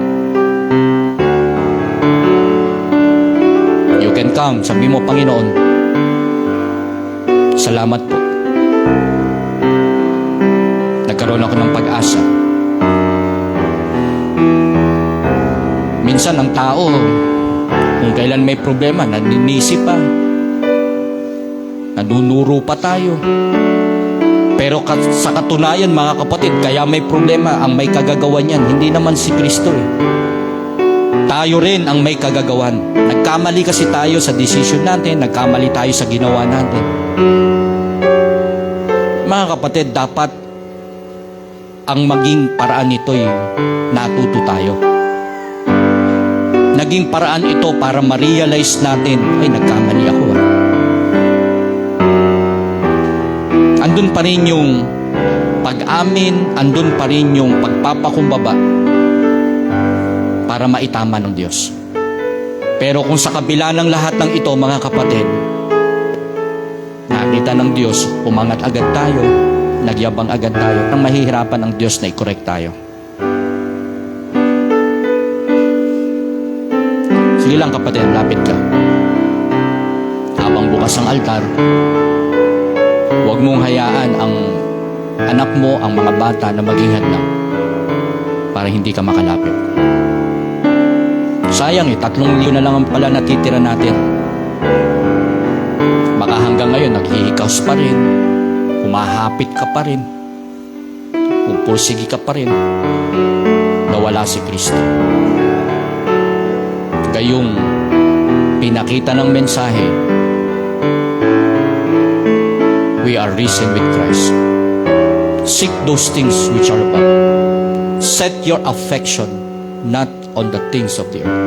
You can come. Sabi mo, Panginoon, salamat po. Nagkaroon ako ng pag-asa. Minsan ang tao, kung kailan may problema, naninisi pa. Nanunuro pa tayo. Pero sa katunayan, mga kapatid, kaya may problema, ang may kagagawan yan, hindi naman si Kristo eh. Tayo rin ang may kagagawan. Nagkamali kasi tayo sa decision natin, nagkamali tayo sa ginawa natin. Mga kapatid, dapat ang maging paraan nito'y natuto tayo. Naging paraan ito para ma-realize natin, ay nagkamali ako. Andun pa rin yung pag-amin, andun pa rin yung pagpapakumbaba para maitama ng Diyos. Pero kung sa kabila ng lahat ng ito, mga kapatid, nakita ng Diyos, umangat agad tayo, nagyabang agad tayo, ang mahihirapan ng Diyos na i-correct tayo. Sige lang, kapatid, lapit ka. Habang bukas ang altar, huwag mong hayaan ang anak mo, ang mga bata na maging hadlang para hindi ka makalapit. Sayang 3 linggo na lang ang pala natitira natin. Baka hanggang ngayon naghihikaos pa rin, humahapit ka pa rin, pupursigi ka pa rin, nawala si Kristo. Gayong pinakita ng mensahe, we are risen with Christ. Seek those things which are above. Set your affection not on the things of the earth.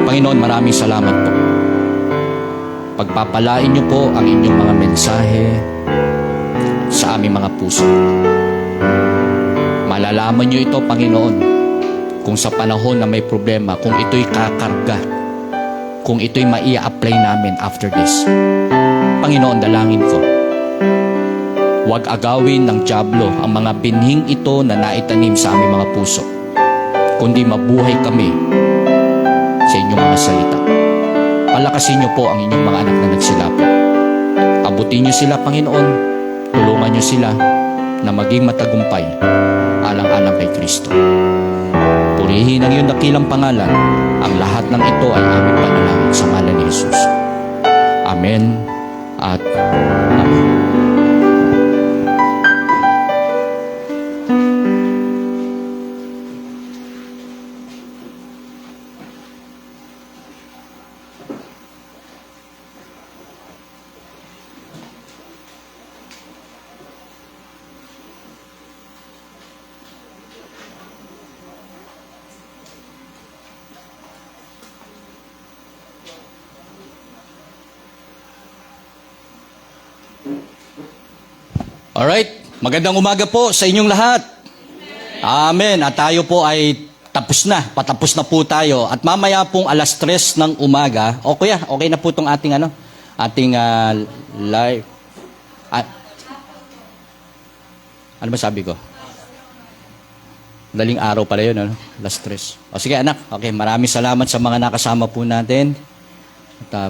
Panginoon, maraming salamat po. Pagpapalain niyo po ang inyong mga mensahe sa aming mga puso. Malalaman niyo ito, Panginoon, kung sa panahon na may problema, kung ito'y kakarga, kung ito'y maia-apply namin after this. Panginoon, dalangin ko, huwag agawin ng dyablo ang mga binhing ito na naitanim sa aming mga puso, kundi mabuhay kami sa inyong mga salita. Palakasin niyo po ang inyong mga anak na nagsilapit. Abutin niyo sila, Panginoon. Tulungan niyo sila na maging matagumpay alang-alang kay Kristo. Purihin ang iyong dakilang pangalan. Ang lahat ng ito ay aming panalangin sa ngalan ni Jesus. Amen at Amen. Alright, magandang umaga po sa inyong lahat. Amen. At tayo po ay tapos na, patapos na po tayo. At mamaya pong 3:00 ng umaga, o kuya, okay na po itong ating live. Ano ba sabi ko? Daling araw pala yun, 3:00. O sige anak, okay, maraming salamat sa mga nakasama po natin. At,